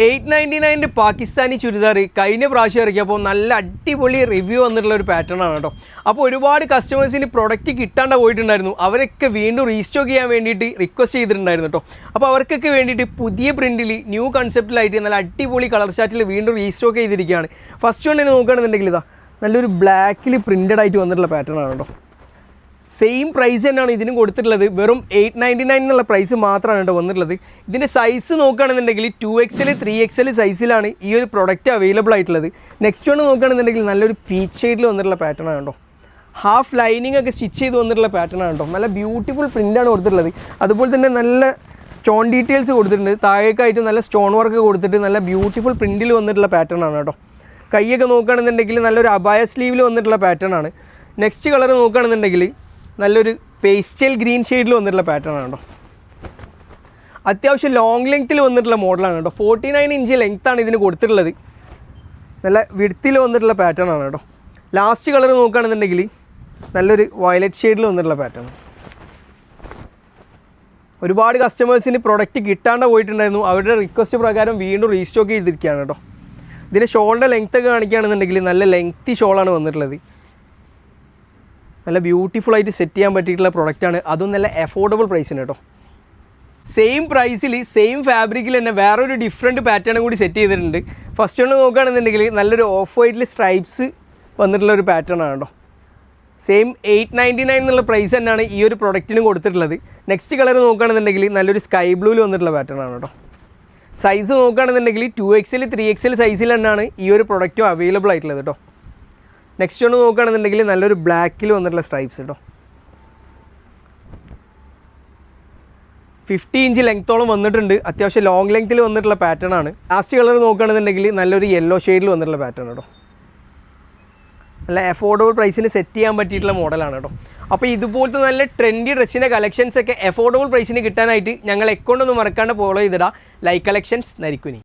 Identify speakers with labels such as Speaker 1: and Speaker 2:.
Speaker 1: 899 പാകിസ്ഥാനി ചുരിദാർ കഴിഞ്ഞ പ്രാവശ്യം ഇറക്കിയപ്പോൾ നല്ല അടിപൊളി റിവ്യൂ വന്നിട്ടുള്ള ഒരു പാറ്റേൺ ആണ് കേട്ടോ. അപ്പോൾ ഒരുപാട് കസ്റ്റമേഴ്സിന് പ്രൊഡക്റ്റ് കിട്ടാണ്ട് പോയിട്ടുണ്ടായിരുന്നു. അവരൊക്കെ വീണ്ടും റീസ്റ്റോക്ക് ചെയ്യാൻ വേണ്ടിയിട്ട് റിക്വസ്റ്റ് ചെയ്തിട്ടുണ്ടായിരുന്നു കേട്ടോ. അപ്പോൾ അവർക്കൊക്കെ വേണ്ടിയിട്ട് പുതിയ പ്രിൻറ്റിൽ ന്യൂ കൺസെപ്റ്റിലായിട്ട് നല്ല അടിപൊളി കളർ ചാർട്ടിൽ വീണ്ടും റീസ്റ്റോക്ക് ചെയ്തിരിക്കുകയാണ്. ഫസ്റ്റ് വണ്ണിന് നോക്കുകയാണെന്നുണ്ടെങ്കിൽ ഇതാ നല്ലൊരു ബ്ലാക്കിൽ പ്രിൻറ്റഡ് ആയിട്ട് വന്നിട്ടുള്ള പാറ്റേൺ ആണ് കേട്ടോ. സെയിം പ്രൈസ് തന്നെയാണ് ഇതിനും കൊടുത്തിട്ടുള്ളത്. വെറും 899 എന്നുള്ള പ്രൈസ് മാത്രമാണ് കേട്ടോ വന്നിട്ടുള്ളത്. ഇതിൻ്റെ സൈസ് നോക്കുകയാണെന്നുണ്ടെങ്കിൽ 2XL 3XL സൈസിലാണ് ഈ ഒരു പ്രൊഡക്റ്റ് അവൈലബിൾ ആയിട്ടുള്ളത്. നെക്സ്റ്റ് വൺ നോക്കുകയാണെന്നുണ്ടെങ്കിൽ നല്ലൊരു പീച്ച് ഷെയ്ഡിൽ വന്നിട്ടുള്ള പാറ്റേൺ ആണ് കേട്ടോ. ഹാഫ് ലൈനിങ് ഒക്കെ സ്റ്റിച്ച് ചെയ്ത് വന്നിട്ടുള്ള പാറ്റേൺ ആണ് കേട്ടോ. നല്ല ബ്യൂട്ടിഫുൾ പ്രിൻ്റാണ് കൊടുത്തിട്ടുള്ളത്. അതുപോലെ തന്നെ നല്ല സ്റ്റോൺ ഡീറ്റെയിൽസ് കൊടുത്തിട്ടുണ്ട്. താഴേക്കായിട്ട് നല്ല സ്റ്റോൺ വർക്ക് കൊടുത്തിട്ട് നല്ല ബ്യൂട്ടിഫുൾ പ്രിൻറ്റിൽ വന്നിട്ടുള്ള പാറ്റേൺ ആണ് കേട്ടോ. കൈയൊക്കെ നോക്കുകയാണെന്നുണ്ടെങ്കിൽ നല്ലൊരു അബായ സ്ലീവിൽ വന്നിട്ടുള്ള പാറ്റേൺ ആണ്. നെക്സ്റ്റ് കളർ നോക്കുകയാണെന്നുണ്ടെങ്കിൽ നല്ലൊരു പേസ്റ്റൽ ഗ്രീൻ ഷെയ്ഡിൽ വന്നിട്ടുള്ള പാറ്റേൺ ആണ് കേട്ടോ. അത്യാവശ്യം ലോങ് ലെങ്ത്തിൽ വന്നിട്ടുള്ള മോഡലാണ് കേട്ടോ. 49 ഇഞ്ച് ലെങ്ത്താണ് ഇതിന് കൊടുത്തിട്ടുള്ളത്. നല്ല വിഡ്ത്തിൽ വന്നിട്ടുള്ള പാറ്റേൺ ആണ് കേട്ടോ. ലാസ്റ്റ് കളർ നോക്കുകയാണെന്നുണ്ടെങ്കിൽ നല്ലൊരു വയലറ്റ് ഷെയ്ഡിൽ വന്നിട്ടുള്ള പാറ്റേൺ. ഒരുപാട് കസ്റ്റമേഴ്സിന് പ്രൊഡക്റ്റ് കിട്ടാണ്ട് പോയിട്ടുണ്ടായിരുന്നു. അവരുടെ റിക്വസ്റ്റ് പ്രകാരം വീണ്ടും റീസ്റ്റോക്ക് ചെയ്തിരിക്കുകയാണ് കേട്ടോ. ഇതിൻ്റെ ഷോളിൻ്റെ ലെങ്ത്ത് ഒക്കെ കാണിക്കുകയാണെന്നുണ്ടെങ്കിൽ നല്ല ലെങ്ത്തി ഷോളാണ് വന്നിട്ടുള്ളത്. നല്ല ബ്യൂട്ടിഫുൾ ആയിട്ട് സെറ്റ് ചെയ്യാൻ പറ്റിയിട്ടുള്ള പ്രൊഡക്റ്റാണ്. അതും നല്ല അഫോർഡബിൾ പ്രൈസിന് കേട്ടോ. സെയിം പ്രൈസിൽ സെയിം ഫാബ്രിക്കിൽ തന്നെ വേറൊരു ഡിഫറെൻറ്റ് പാറ്റേണും കൂടി സെറ്റ് ചെയ്തിട്ടുണ്ട്. ഫസ്റ്റ് ഒന്ന് നോക്കുകയാണെന്നുണ്ടെങ്കിൽ നല്ലൊരു ഓഫ് വൈറ്റിൽ സ്ട്രൈപ്സ് വന്നിട്ടുള്ള ഒരു പാറ്റേൺ ആണ് കേട്ടോ. സെയിം 899 എന്നുള്ള പ്രൈസ് തന്നെയാണ് ഈ ഒരു പ്രൊഡക്റ്റിനും കൊടുത്തിട്ടുള്ളത്. നെക്സ്റ്റ് കളർ നോക്കുകയാണെന്നുണ്ടെങ്കിൽ നല്ലൊരു സ്കൈ ബ്ലൂവിൽ വന്നിട്ടുള്ള പാറ്റേൺ ആണ് കേട്ടോ. സൈസ് നോക്കുകയാണെന്നുണ്ടെങ്കിൽ 2XL 3XL സൈസിൽ തന്നെയാണ് ഈ ഒരു പ്രൊഡക്റ്റും അവൈലബിൾ ആയിട്ടുള്ളത് കേട്ടോ. നെക്സ്റ്റ് ഒന്ന് നോക്കുകയാണെന്നുണ്ടെങ്കിൽ നല്ലൊരു ബ്ലാക്കിൽ വന്നിട്ടുള്ള സ്ട്രൈപ്സ് കേട്ടോ. 50 ഇഞ്ച് ലെങ്ത്തോളം വന്നിട്ടുണ്ട്. അത്യാവശ്യം ലോങ് ലെങ്ത്തിൽ വന്നിട്ടുള്ള പാറ്റേൺ ആണ്. ലാസ്റ്റ് കളർ നോക്കുകയാണെന്നുണ്ടെങ്കിൽ നല്ലൊരു യെല്ലോ ഷെയ്ഡിൽ വന്നിട്ടുള്ള പാറ്റേൺ കേട്ടോ. നല്ല അഫോർഡബിൾ പ്രൈസിന് സെറ്റ് ചെയ്യാൻ പറ്റിയിട്ടുള്ള മോഡലാണ് കേട്ടോ. അപ്പോൾ ഇതുപോലത്തെ നല്ല ട്രെൻഡി ഡ്രസ്സിൻ്റെ കളക്ഷൻസ് ഒക്കെ അഫോർഡബിൾ പ്രൈസിന് കിട്ടാനായിട്ട് ഞങ്ങൾ അക്കൗണ്ട് ഒന്ന് മറക്കാണ്ട് ഫോളോ ചെയ്തിടാം. Like collections Narikkuni.